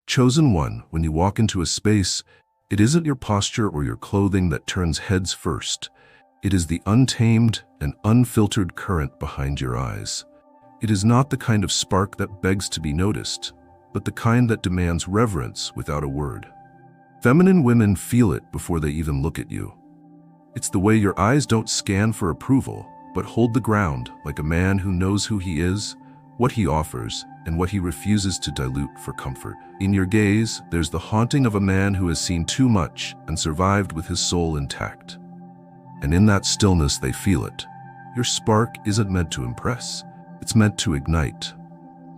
Chosen one, when you walk into a space, it isn't your posture or your clothing that turns heads first. It is the untamed and unfiltered current behind your eyes. It is not the kind of spark that begs to be noticed, but the kind that demands reverence without a word. Feminine women feel it before they even look at you. It's the way your eyes don't scan for approval, but hold the ground like a man who knows who he is, what he offers, and what he refuses to dilute for comfort. In your gaze, there's the haunting of a man who has seen too much and survived with his soul intact. And in that stillness, they feel it. Your spark isn't meant to impress, it's meant to ignite.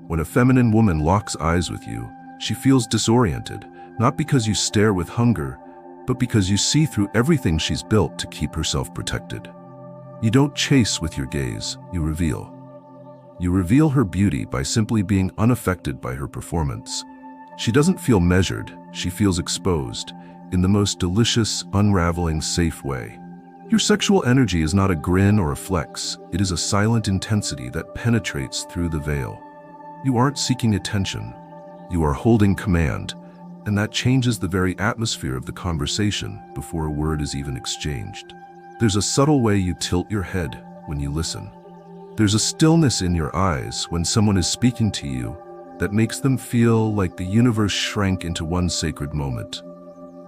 When a feminine woman locks eyes with you, she feels disoriented, not because you stare with hunger, but because you see through everything she's built to keep herself protected. You don't chase with your gaze, you reveal. You reveal her beauty by simply being unaffected by her performance. She doesn't feel measured, she feels exposed, in the most delicious, unraveling, safe way. Your sexual energy is not a grin or a flex, it is a silent intensity that penetrates through the veil. You aren't seeking attention, you are holding command, and that changes the very atmosphere of the conversation before a word is even exchanged. There's a subtle way you tilt your head when you listen. There's a stillness in your eyes when someone is speaking to you that makes them feel like the universe shrank into one sacred moment.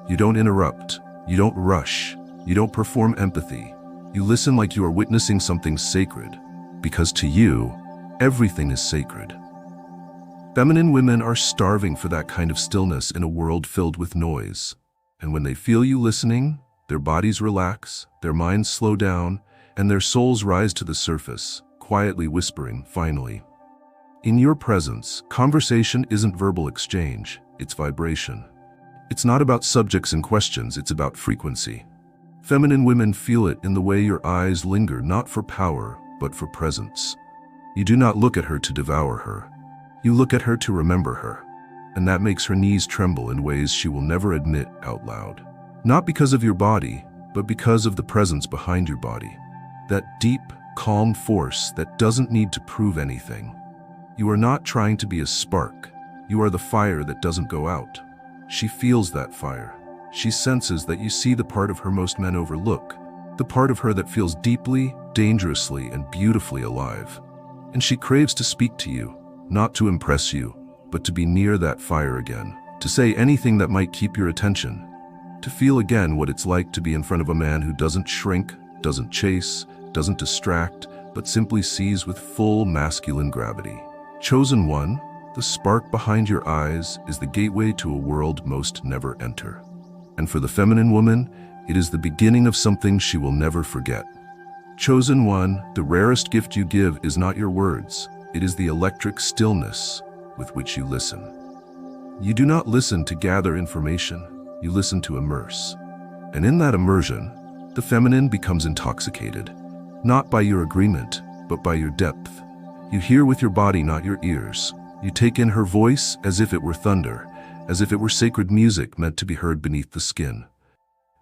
You don't interrupt, you don't rush, you don't perform empathy. You listen like you are witnessing something sacred, because to you, everything is sacred. Feminine women are starving for that kind of stillness in a world filled with noise. And when they feel you listening, their bodies relax, their minds slow down, and their souls rise to the surface, quietly whispering, finally. In your presence, conversation isn't verbal exchange, it's vibration. It's not about subjects and questions, it's about frequency. Feminine women feel it in the way your eyes linger, not for power, but for presence. You do not look at her to devour her. You look at her to remember her. And that makes her knees tremble in ways she will never admit out loud. Not because of your body, but because of the presence behind your body. That deep, calm force that doesn't need to prove anything. You are not trying to be a spark. You are the fire that doesn't go out. She feels that fire. She senses that you see the part of her most men overlook, the part of her that feels deeply, dangerously, and beautifully alive. And she craves to speak to you, not to impress you, but to be near that fire again, to say anything that might keep your attention, to feel again what it's like to be in front of a man who doesn't shrink, doesn't chase, doesn't distract, but simply sees with full masculine gravity. Chosen one, the spark behind your eyes is the gateway to a world most never enter. And for the feminine woman, it is the beginning of something she will never forget. Chosen one, the rarest gift you give is not your words, it is the electric stillness with which you listen. You do not listen to gather information, you listen to immerse. And in that immersion, the feminine becomes intoxicated, not by your agreement, but by your depth. You hear with your body, not your ears. You take in her voice as if it were thunder, as if it were sacred music meant to be heard beneath the skin.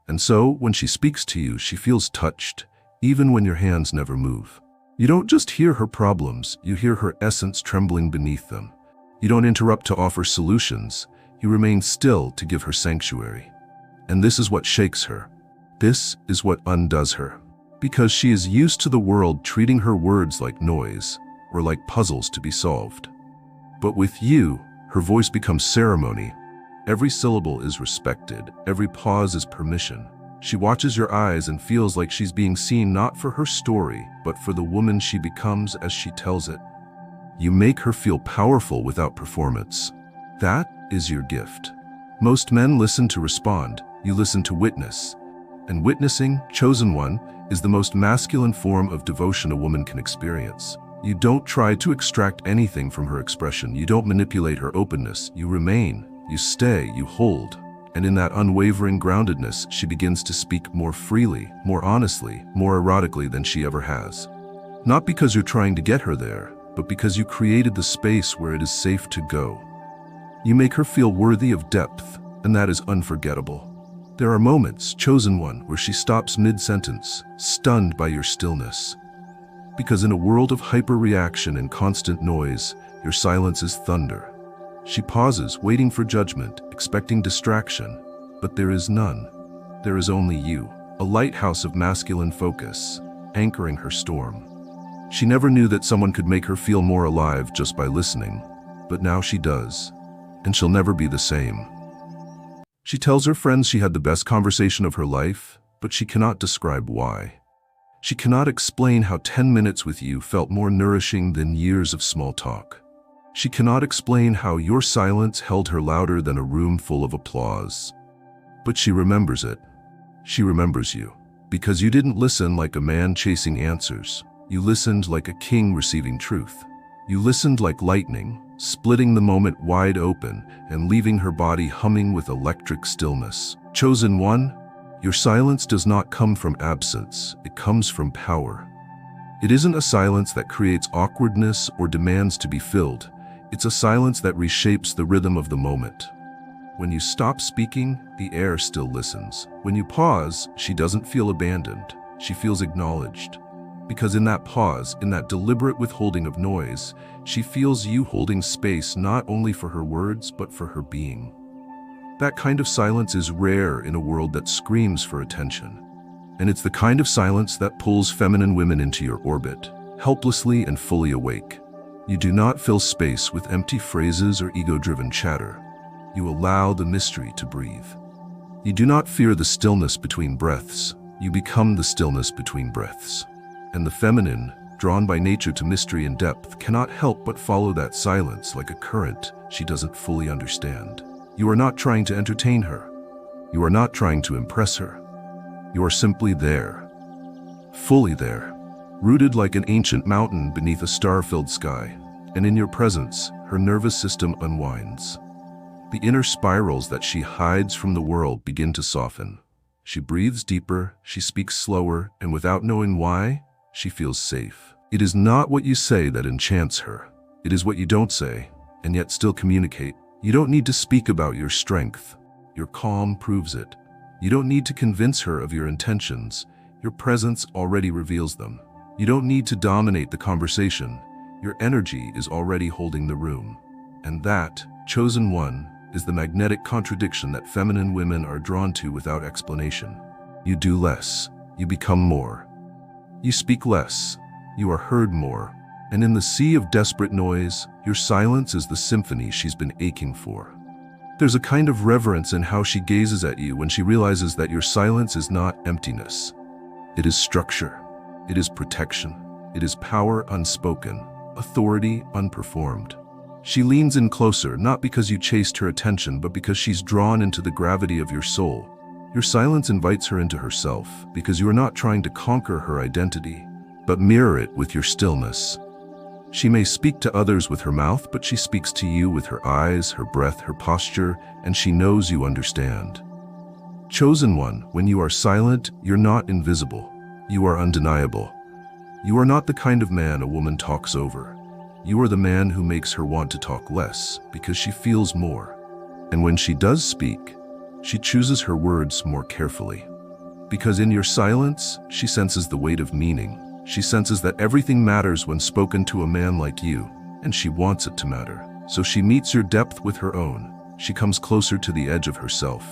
And so, when she speaks to you, she feels touched, even when your hands never move. You don't just hear her problems, you hear her essence trembling beneath them. You don't interrupt to offer solutions, you remain still to give her sanctuary. And this is what shakes her. This is what undoes her. Because she is used to the world treating her words like noise, or like puzzles to be solved. But with you, her voice becomes ceremony. Every syllable is respected, every pause is permission. She watches your eyes and feels like she's being seen not for her story, but for the woman she becomes as she tells it. You make her feel powerful without performance. That is your gift. Most men listen to respond, you listen to witness. And witnessing, chosen one, is the most masculine form of devotion a woman can experience. You don't try to extract anything from her expression, you don't manipulate her openness, you remain, you stay, you hold. And in that unwavering groundedness, she begins to speak more freely, more honestly, more erotically than she ever has. Not because you're trying to get her there, but because you created the space where it is safe to go. You make her feel worthy of depth, and that is unforgettable. There are moments, chosen one, where she stops mid-sentence, stunned by your stillness. Because in a world of hyper-reaction and constant noise, your silence is thunder. She pauses, waiting for judgment, expecting distraction, but there is none. There is only you, a lighthouse of masculine focus, anchoring her storm. She never knew that someone could make her feel more alive just by listening, but now she does, and she'll never be the same. She tells her friends she had the best conversation of her life, but she cannot describe why. She cannot explain how 10 minutes with you felt more nourishing than years of small talk. She cannot explain how your silence held her louder than a room full of applause. But she remembers it. She remembers you, because you didn't listen like a man chasing answers. You listened like a king receiving truth. You listened like lightning, splitting the moment wide open and leaving her body humming with electric stillness. Chosen one, your silence does not come from absence, it comes from power. It isn't a silence that creates awkwardness or demands to be filled. It's a silence that reshapes the rhythm of the moment. When you stop speaking, the air still listens. When you pause, she doesn't feel abandoned. She feels acknowledged. Because in that pause, in that deliberate withholding of noise, she feels you holding space not only for her words, but for her being. That kind of silence is rare in a world that screams for attention. And it's the kind of silence that pulls feminine women into your orbit, helplessly and fully awake. You do not fill space with empty phrases or ego-driven chatter. You allow the mystery to breathe. You do not fear the stillness between breaths. You become the stillness between breaths. And the feminine, drawn by nature to mystery and depth, cannot help but follow that silence like a current she doesn't fully understand. You are not trying to entertain her. You are not trying to impress her. You are simply there, fully there, rooted like an ancient mountain beneath a star-filled sky, and in your presence, her nervous system unwinds. The inner spirals that she hides from the world begin to soften. She breathes deeper, she speaks slower, and without knowing why, she feels safe. It is not what you say that enchants her. It is what you don't say, and yet still communicate. You don't need to speak about your strength. Your calm proves it. You don't need to convince her of your intentions. Your presence already reveals them. You don't need to dominate the conversation. Your energy is already holding the room. And that, chosen one, is the magnetic contradiction that feminine women are drawn to without explanation. You do less. You become more. You speak less. You are heard more. And in the sea of desperate noise, your silence is the symphony she's been aching for. There's a kind of reverence in how she gazes at you when she realizes that your silence is not emptiness. It is structure. It is protection. It is power unspoken, authority unperformed. She leans in closer, not because you chased her attention, but because she's drawn into the gravity of your soul. Your silence invites her into herself, because you are not trying to conquer her identity, but mirror it with your stillness. She may speak to others with her mouth, but she speaks to you with her eyes, her breath, her posture, and she knows you understand. Chosen one, when you are silent, you're not invisible. You are undeniable. You are not the kind of man a woman talks over. You are the man who makes her want to talk less, because she feels more. And when she does speak, she chooses her words more carefully. Because in your silence, she senses the weight of meaning. She senses that everything matters when spoken to a man like you, and she wants it to matter. So she meets your depth with her own. She comes closer to the edge of herself.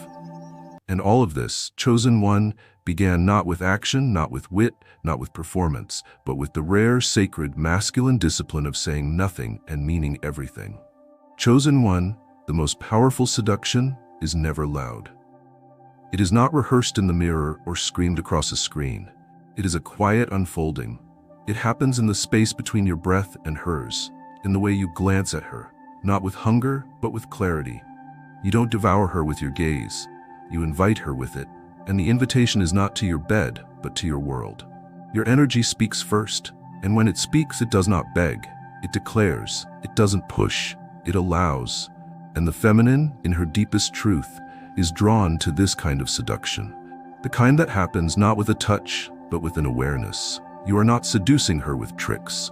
And all of this, chosen one, began not with action, not with wit, not with performance, but with the rare, sacred, masculine discipline of saying nothing and meaning everything. Chosen one, the most powerful seduction is never loud. It is not rehearsed in the mirror or screamed across a screen. It is a quiet unfolding. It happens in the space between your breath and hers, in the way you glance at her, not with hunger, but with clarity. You don't devour her with your gaze. You invite her with it, and the invitation is not to your bed, but to your world. Your energy speaks first, and when it speaks, it does not beg. It declares. It doesn't push. It allows. And the feminine, in her deepest truth, is drawn to this kind of seduction. The kind that happens not with a touch, but with an awareness. You are not seducing her with tricks.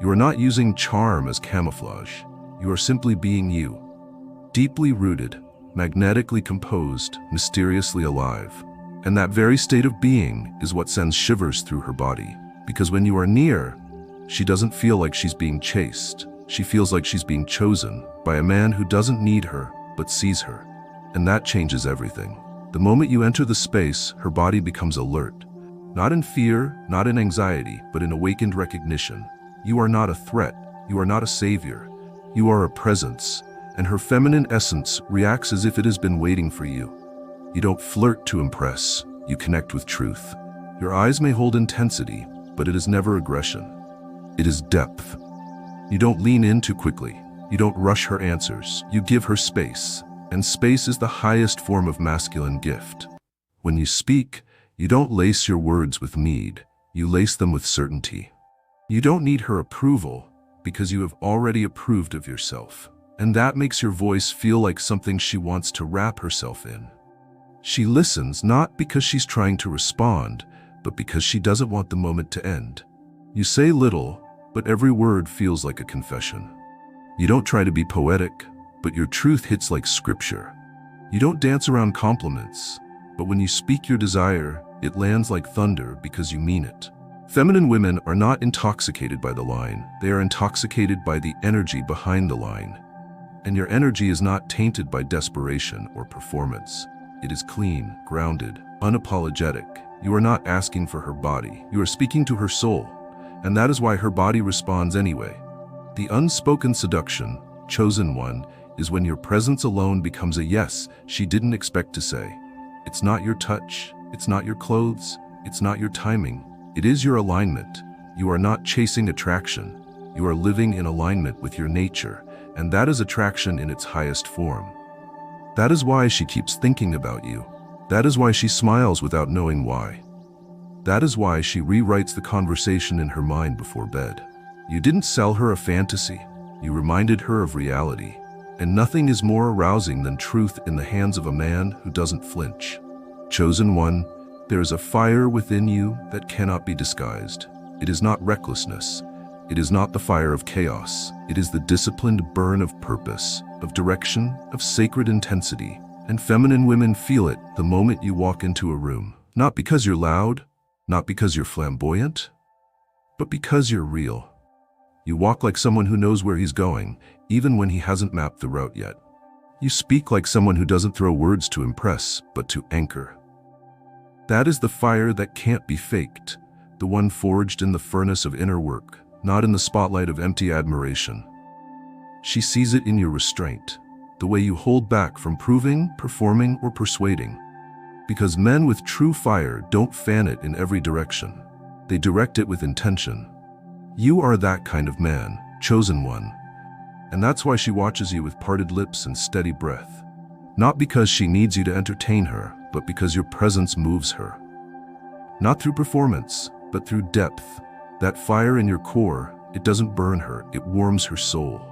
You are not using charm as camouflage. You are simply being you. Deeply rooted, magnetically composed, mysteriously alive. And that very state of being is what sends shivers through her body. Because when you are near, she doesn't feel like she's being chased. She feels like she's being chosen by a man who doesn't need her, but sees her. And that changes everything. The moment you enter the space, her body becomes alert. Not in fear, not in anxiety, but in awakened recognition. You are not a threat. You are not a savior. You are a presence. And her feminine essence reacts as if it has been waiting for you. You don't flirt to impress. You connect with truth. Your eyes may hold intensity, but it is never aggression. It is depth. You don't lean in too quickly. You don't rush her answers. You give her space. And space is the highest form of masculine gift. When you speak, you don't lace your words with mead. You lace them with certainty. You don't need her approval because you have already approved of yourself. And that makes your voice feel like something she wants to wrap herself in. She listens not because she's trying to respond, but because she doesn't want the moment to end. You say little, but every word feels like a confession. You don't try to be poetic, but your truth hits like scripture. You don't dance around compliments, but when you speak your desire, it lands like thunder because you mean it. Feminine women are not intoxicated by the line. They are intoxicated by the energy behind the line. And your energy is not tainted by desperation or performance. It is clean, grounded, unapologetic. You are not asking for her body. You are speaking to her soul. And that is why her body responds anyway. The unspoken seduction, chosen one, is when your presence alone becomes a yes she didn't expect to say. It's not your touch, it's not your clothes, it's not your timing. It is your alignment. You are not chasing attraction. You are living in alignment with your nature, and that is attraction in its highest form. That is why she keeps thinking about you. That is why she smiles without knowing why. That is why she rewrites the conversation in her mind before bed. You didn't sell her a fantasy. You reminded her of reality. And nothing is more arousing than truth in the hands of a man who doesn't flinch. Chosen one, there is a fire within you that cannot be disguised. It is not recklessness. It is not the fire of chaos. It is the disciplined burn of purpose, of direction, of sacred intensity. And feminine women feel it the moment you walk into a room. Not because you're loud, not because you're flamboyant, but because you're real. You walk like someone who knows where he's going, even when he hasn't mapped the route yet. You speak like someone who doesn't throw words to impress, but to anchor. That is the fire that can't be faked, the one forged in the furnace of inner work, not in the spotlight of empty admiration. She sees it in your restraint, the way you hold back from proving, performing, or persuading. Because men with true fire don't fan it in every direction. They direct it with intention. You are that kind of man, chosen one. And that's why she watches you with parted lips and steady breath. Not because she needs you to entertain her, but because your presence moves her. Not through performance, but through depth. That fire in your core, it doesn't burn her, it warms her soul.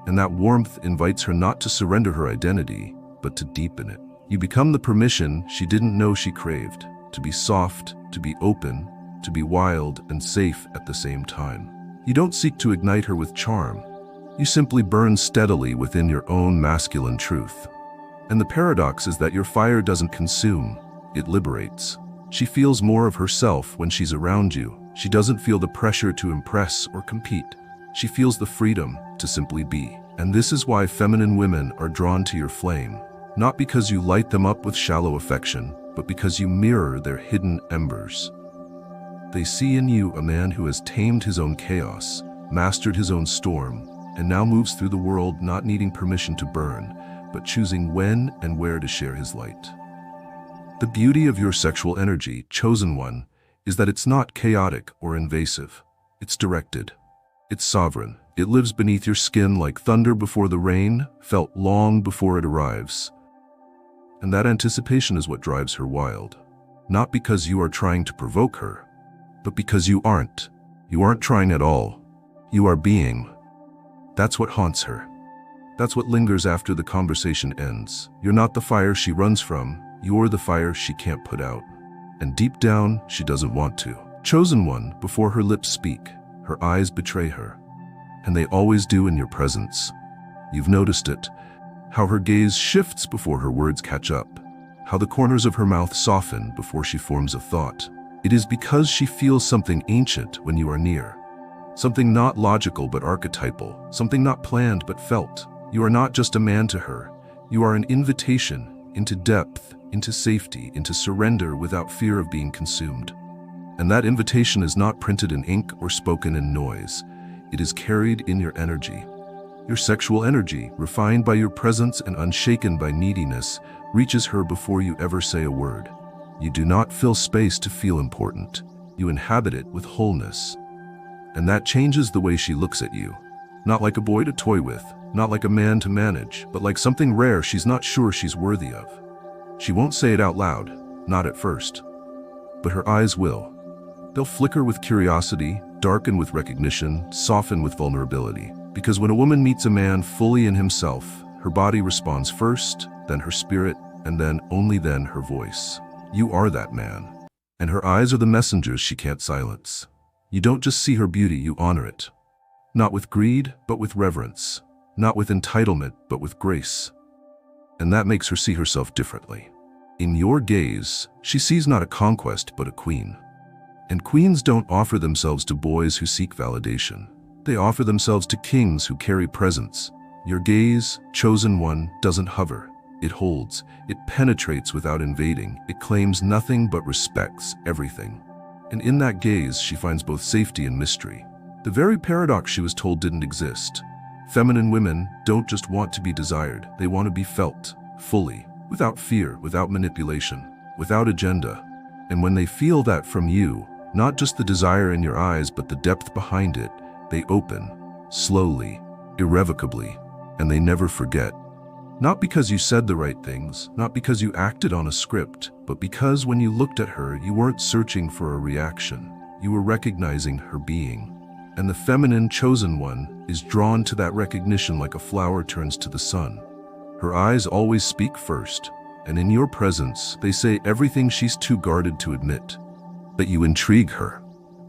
And that warmth invites her not to surrender her identity, but to deepen it. You become the permission she didn't know she craved, to be soft, to be open, to be wild and safe at the same time. You don't seek to ignite her with charm. You simply burn steadily within your own masculine truth. And the paradox is that your fire doesn't consume, it liberates. She feels more of herself when she's around you. She doesn't feel the pressure to impress or compete. She feels the freedom to simply be. And this is why feminine women are drawn to your flame. Not because you light them up with shallow affection, but because you mirror their hidden embers. They see in you a man who has tamed his own chaos, mastered his own storm, and now moves through the world not needing permission to burn, but choosing when and where to share his light. The beauty of your sexual energy, chosen one, is that it's not chaotic or invasive. It's directed. It's sovereign. It lives beneath your skin like thunder before the rain, felt long before it arrives. And that anticipation is what drives her wild. Not because you are trying to provoke her, but because you aren't. You aren't trying at all. You are being. That's what haunts her. That's what lingers after the conversation ends. You're not the fire she runs from. You're the fire she can't put out. And deep down, she doesn't want to. Chosen one, before her lips speak, her eyes betray her. And they always do in your presence. You've noticed it. How her gaze shifts before her words catch up. How the corners of her mouth soften before she forms a thought. It is because she feels something ancient when you are near. something not logical but archetypal, something not planned but felt. You are not just a man to her. You are an invitation into depth, into safety, into surrender without fear of being consumed. And that invitation is not printed in ink or spoken in noise. It is carried in your energy. Your sexual energy, refined by your presence and unshaken by neediness, reaches her before you ever say a word. You do not fill space to feel important. You inhabit it with wholeness. And that changes the way she looks at you. Not like a boy to toy with, not like a man to manage, but like something rare she's not sure she's worthy of. She won't say it out loud, not at first. But her eyes will. They'll flicker with curiosity, darken with recognition, soften with vulnerability. Because when a woman meets a man fully in himself, her body responds first, then her spirit, and then, only then, her voice. You are that man. And her eyes are the messengers she can't silence. You don't just see her beauty, you honor it. Not with greed, but with reverence. Not with entitlement, but with grace. And that makes her see herself differently. In your gaze, she sees not a conquest, but a queen. And queens don't offer themselves to boys who seek validation. They offer themselves to kings who carry presence. Your gaze, chosen one, doesn't hover. It holds. It penetrates without invading. It claims nothing but respects everything. And in that gaze, she finds both safety and mystery. The very paradox she was told didn't exist. Feminine women don't just want to be desired. They want to be felt, fully, without fear, without manipulation, without agenda. And when they feel that from you, not just the desire in your eyes, but the depth behind it, they open, slowly, irrevocably, and they never forget. Not because you said the right things, not because you acted on a script, but because when you looked at her, you weren't searching for a reaction. You were recognizing her being. And the feminine chosen one is drawn to that recognition like a flower turns to the sun. Her eyes always speak first, and in your presence, they say everything she's too guarded to admit. That you intrigue her,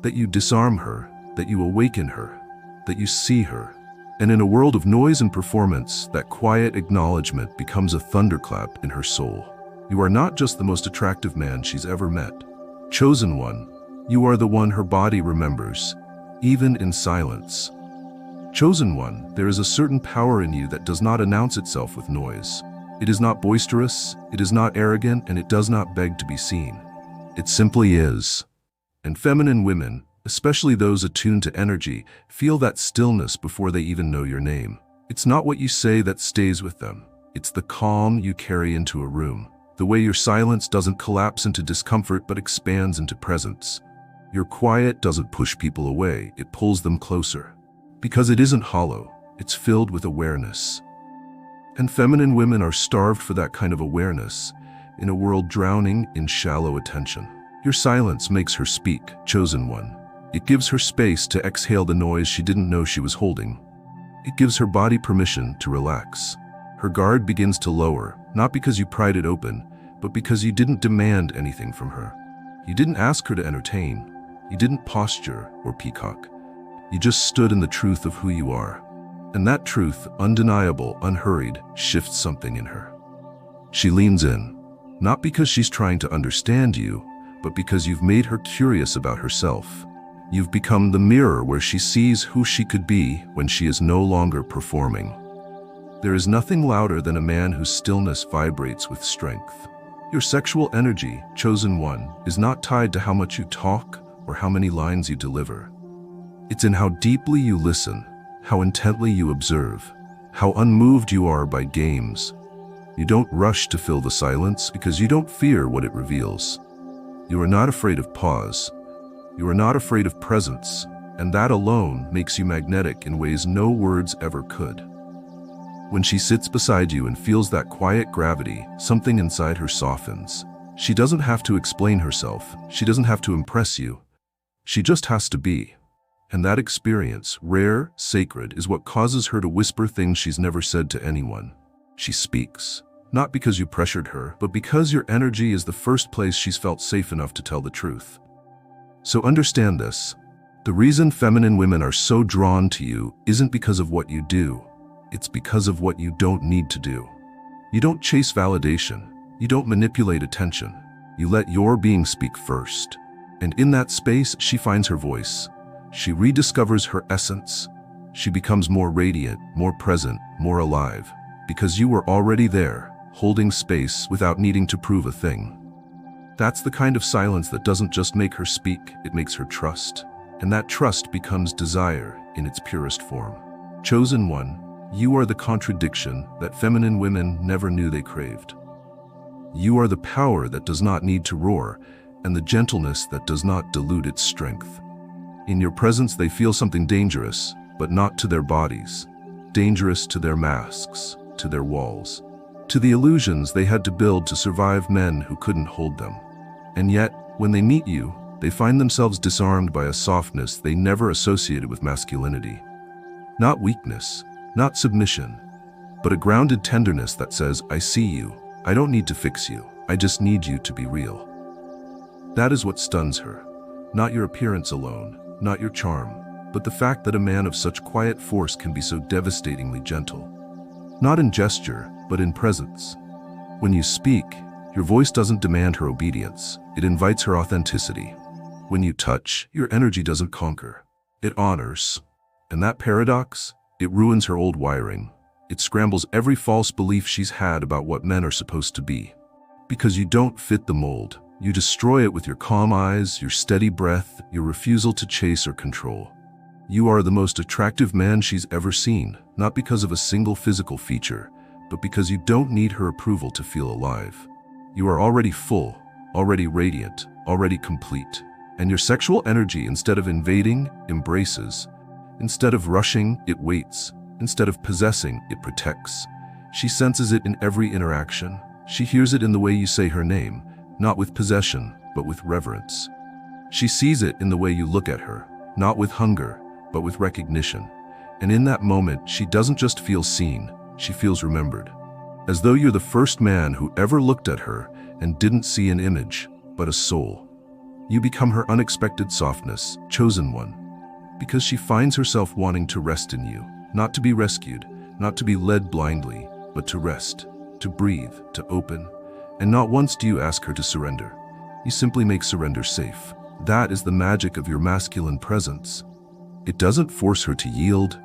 that you disarm her, that you awaken her, that you see her. And in a world of noise and performance, that quiet acknowledgement becomes a thunderclap in her soul. You are not just the most attractive man she's ever met. Chosen one, you are the one her body remembers, even in silence. Chosen one, there is a certain power in you that does not announce itself with noise. It is not boisterous, it is not arrogant, and it does not beg to be seen. It simply is. And feminine women, especially those attuned to energy, feel that stillness before they even know your name. It's not what you say that stays with them. It's the calm you carry into a room. The way your silence doesn't collapse into discomfort but expands into presence. Your quiet doesn't push people away, it pulls them closer. Because it isn't hollow, it's filled with awareness. And feminine women are starved for that kind of awareness, in a world drowning in shallow attention. Your silence makes her speak, chosen one. It gives her space to exhale the noise she didn't know she was holding. It gives her body permission to relax. Her guard begins to lower, not because you pried it open, but because you didn't demand anything from her. You didn't ask her to entertain. You didn't posture or peacock. You just stood in the truth of who you are. And that truth, undeniable, unhurried, shifts something in her. She leans in, not because she's trying to understand you, but because you've made her curious about herself. You've become the mirror where she sees who she could be when she is no longer performing. There is nothing louder than a man whose stillness vibrates with strength. Your sexual energy, chosen one, is not tied to how much you talk or how many lines you deliver. It's in how deeply you listen, how intently you observe, how unmoved you are by games. You don't rush to fill the silence because you don't fear what it reveals. You are not afraid of pause. You are not afraid of presence, and that alone makes you magnetic in ways no words ever could. When she sits beside you and feels that quiet gravity, something inside her softens. She doesn't have to explain herself. She doesn't have to impress you. She just has to be. And that experience, rare, sacred, is what causes her to whisper things she's never said to anyone. She speaks, not because you pressured her, but because your energy is the first place she's felt safe enough to tell the truth. So understand this. The reason feminine women are so drawn to you isn't because of what you do. It's because of what you don't need to do. You don't chase validation. You don't manipulate attention. You let your being speak first. And in that space, she finds her voice. She rediscovers her essence. She becomes more radiant, more present, more alive, because you were already there, holding space without needing to prove a thing. That's the kind of silence that doesn't just make her speak, it makes her trust. And that trust becomes desire in its purest form. Chosen one, you are the contradiction that feminine women never knew they craved. You are the power that does not need to roar, and the gentleness that does not dilute its strength. In your presence they feel something dangerous, but not to their bodies. Dangerous to their masks, to their walls, to the illusions they had to build to survive men who couldn't hold them. And yet, when they meet you, they find themselves disarmed by a softness they never associated with masculinity. Not weakness, not submission, but a grounded tenderness that says, I see you, I don't need to fix you, I just need you to be real. That is what stuns her. Not your appearance alone, not your charm, but the fact that a man of such quiet force can be so devastatingly gentle. Not in gesture, but in presence. When you speak, your voice doesn't demand her obedience, it invites her authenticity. When you touch, your energy doesn't conquer, it honors. And that paradox, it ruins her old wiring. It scrambles every false belief she's had about what men are supposed to be. Because you don't fit the mold, you destroy it with your calm eyes, your steady breath, your refusal to chase or control. You are the most attractive man she's ever seen, not because of a single physical feature, but because you don't need her approval to feel alive. You are already full, already radiant, already complete. And your sexual energy, instead of invading, embraces. Instead of rushing, it waits. Instead of possessing, it protects. She senses it in every interaction. She hears it in the way you say her name, not with possession, but with reverence. She sees it in the way you look at her, not with hunger, but with recognition. And in that moment, she doesn't just feel seen, she feels remembered. As though you're the first man who ever looked at her and didn't see an image, but a soul. You become her unexpected softness, chosen one. Because she finds herself wanting to rest in you, not to be rescued, not to be led blindly, but to rest, to breathe, to open. And not once do you ask her to surrender. You simply make surrender safe. That is the magic of your masculine presence. It doesn't force her to yield,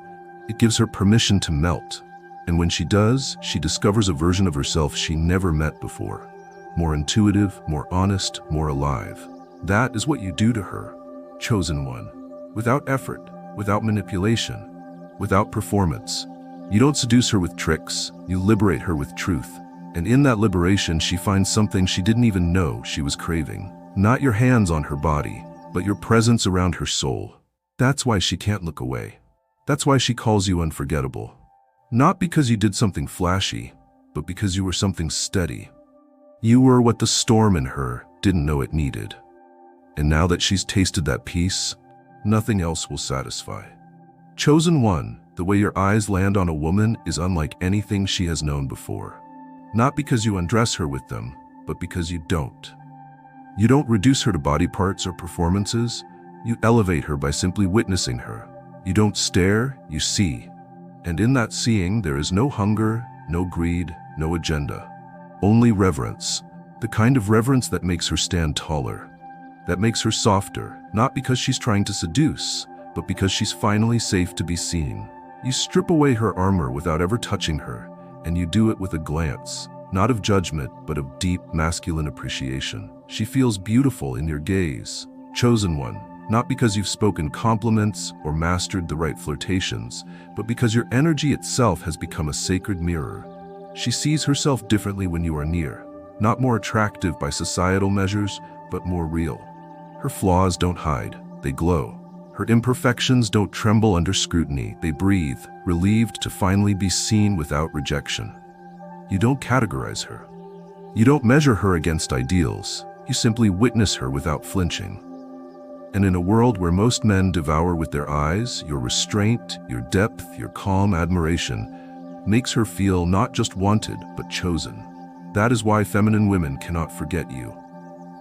it gives her permission to melt. And when she does, she discovers a version of herself she never met before. More intuitive, more honest, more alive. That is what you do to her, chosen one. Without effort, without manipulation, without performance. You don't seduce her with tricks, you liberate her with truth. And in that liberation, she finds something she didn't even know she was craving. Not your hands on her body, but your presence around her soul. That's why she can't look away. That's why she calls you unforgettable. Not because you did something flashy, but because you were something steady. You were what the storm in her didn't know it needed. And now that she's tasted that peace, nothing else will satisfy. Chosen one, the way your eyes land on a woman is unlike anything she has known before. Not because you undress her with them, but because you don't. You don't reduce her to body parts or performances. You elevate her by simply witnessing her. You don't stare, you see. And in that seeing, there is no hunger, no greed, no agenda. Only reverence. The kind of reverence that makes her stand taller. That makes her softer, not because she's trying to seduce, but because she's finally safe to be seen. You strip away her armor without ever touching her, and you do it with a glance, not of judgment, but of deep masculine appreciation. She feels beautiful in your gaze, chosen one, not because you've spoken compliments or mastered the right flirtations, but because your energy itself has become a sacred mirror. She sees herself differently when you are near, not more attractive by societal measures, but more real. Her flaws don't hide, they glow. Her imperfections don't tremble under scrutiny, they breathe, relieved to finally be seen without rejection. You don't categorize her. You don't measure her against ideals, you simply witness her without flinching. And in a world where most men devour with their eyes, your restraint, your depth, your calm admiration makes her feel not just wanted, but chosen. That is why feminine women cannot forget you.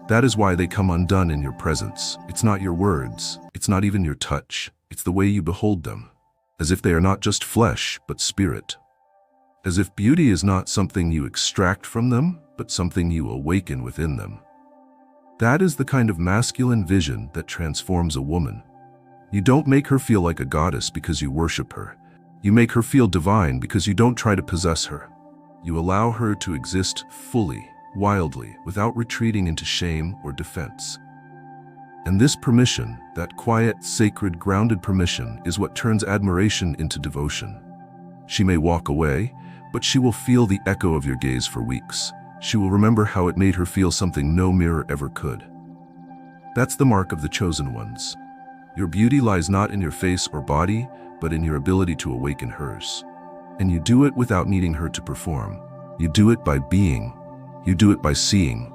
That is why they come undone in your presence. It's not your words, it's not even your touch, it's the way you behold them. As if they are not just flesh, but spirit. As if beauty is not something you extract from them, but something you awaken within them. That is the kind of masculine vision that transforms a woman. You don't make her feel like a goddess because you worship her. You make her feel divine because you don't try to possess her. You allow her to exist fully, wildly, without retreating into shame or defense. And this permission, that quiet, sacred, grounded permission, is what turns admiration into devotion. She may walk away, but she will feel the echo of your gaze for weeks. She will remember how it made her feel something no mirror ever could. That's the mark of the chosen ones. Your beauty lies not in your face or body, but in your ability to awaken hers. And you do it without needing her to perform. You do it by being. You do it by seeing.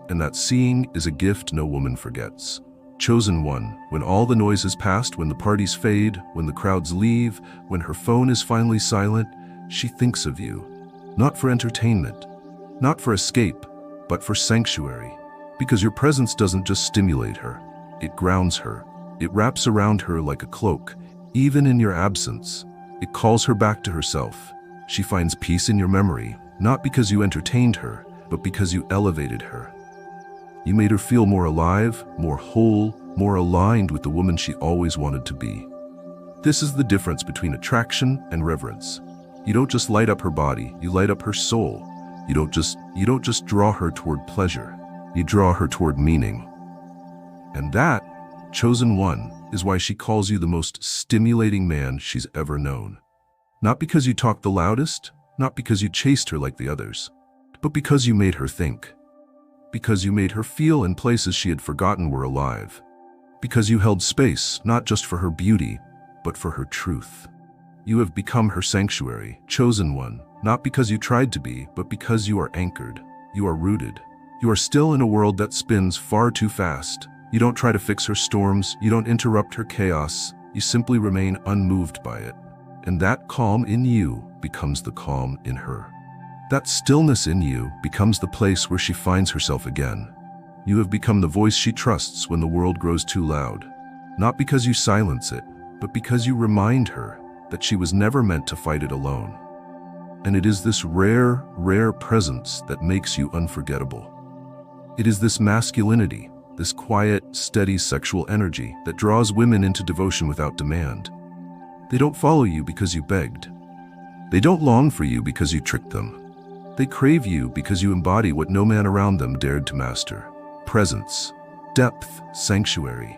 And that seeing is a gift no woman forgets. Chosen one, when all the noise has passed, when the parties fade, when the crowds leave, when her phone is finally silent, she thinks of you. Not for entertainment, not for escape, but for sanctuary. Because your presence doesn't just stimulate her, it grounds her. It wraps around her like a cloak. Even in your absence, it calls her back to herself. She finds peace in your memory, not because you entertained her, but because you elevated her. You made her feel more alive, more whole, more aligned with the woman she always wanted to be. This is the difference between attraction and reverence. You don't just light up her body, you light up her soul. You don't just draw her toward pleasure, you draw her toward meaning. And that, chosen one, is why she calls you the most stimulating man she's ever known. Not because you talked the loudest, not because you chased her like the others, but because you made her think. Because you made her feel in places she had forgotten were alive. Because you held space, not just for her beauty, but for her truth. You have become her sanctuary, chosen one, not because you tried to be, but because you are anchored. You are rooted. You are still in a world that spins far too fast. You don't try to fix her storms, you don't interrupt her chaos, you simply remain unmoved by it. And that calm in you becomes the calm in her. That stillness in you becomes the place where she finds herself again. You have become the voice she trusts when the world grows too loud. Not because you silence it, but because you remind her that she was never meant to fight it alone. And it is this rare, rare presence that makes you unforgettable. It is this masculinity, this quiet, steady sexual energy that draws women into devotion without demand. They don't follow you because you begged. They don't long for you because you tricked them. They crave you because you embody what no man around them dared to master. Presence, depth, sanctuary.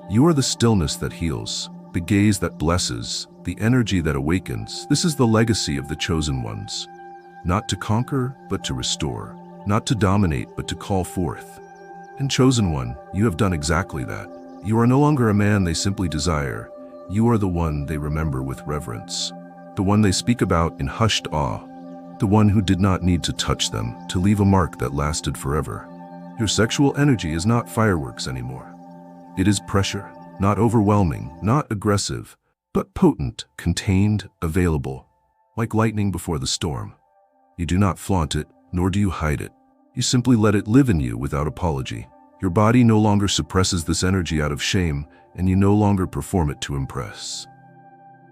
You are the stillness that heals, the gaze that blesses, the energy that awakens. This is the legacy of the chosen ones. Not to conquer, but to restore. Not to dominate, but to call forth. And chosen one, you have done exactly that. You are no longer a man they simply desire. You are the one they remember with reverence. The one they speak about in hushed awe. The one who did not need to touch them to leave a mark that lasted forever. Your sexual energy is not fireworks anymore. It is pressure, not overwhelming, not aggressive, but potent, contained, available, like lightning before the storm. You do not flaunt it, nor do you hide it. You simply let it live in you without apology. Your body no longer suppresses this energy out of shame, and you no longer perform it to impress.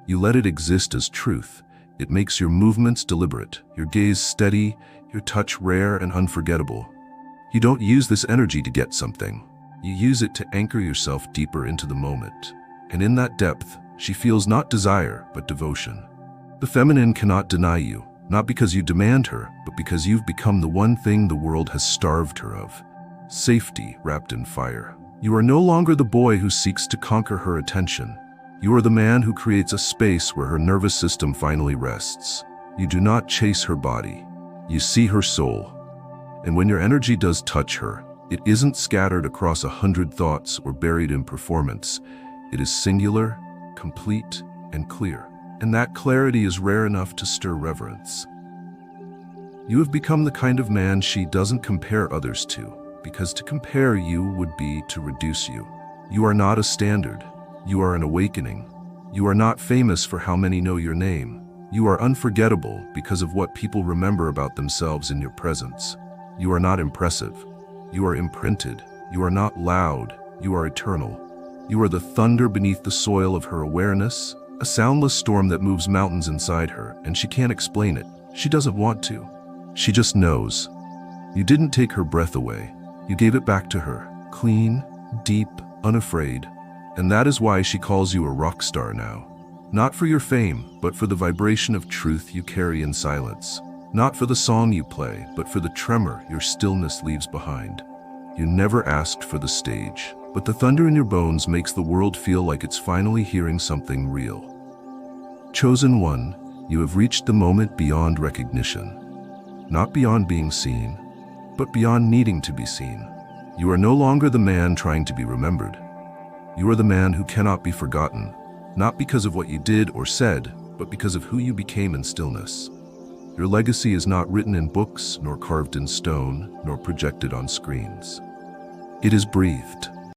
You let it exist as truth. It makes your movements deliberate, your gaze steady, your touch rare and unforgettable. You don't use this energy to get something. You use it to anchor yourself deeper into the moment. And in that depth, she feels not desire, but devotion. The feminine cannot deny you, not because you demand her, but because you've become the one thing the world has starved her of. Safety wrapped in fire. You are no longer the boy who seeks to conquer her attention. You are the man who creates a space where her nervous system finally rests. You do not chase her body. You see her soul. And when your energy does touch her, it isn't scattered across 100 thoughts or buried in performance. It is singular, complete, and clear. And that clarity is rare enough to stir reverence. You have become the kind of man she doesn't compare others to, because to compare you would be to reduce you. You are not a standard. You are an awakening. You are not famous for how many know your name. You are unforgettable because of what people remember about themselves in your presence. You are not impressive. You are imprinted. You are not loud. You are eternal. You are the thunder beneath the soil of her awareness, a soundless storm that moves mountains inside her, and she can't explain it. She doesn't want to. She just knows. You didn't take her breath away. You gave it back to her, clean, deep, unafraid. And that is why she calls you a rock star now. Not for your fame, but for the vibration of truth you carry in silence. Not for the song you play, but for the tremor your stillness leaves behind. You never asked for the stage, but the thunder in your bones makes the world feel like it's finally hearing something real. Chosen one, you have reached the moment beyond recognition. Not beyond being seen, but beyond needing to be seen. You are no longer the man trying to be remembered. You are the man who cannot be forgotten, not because of what you did or said, but because of who you became in stillness. Your legacy is not written in books, nor carved in stone, nor projected on screens. It is breathed.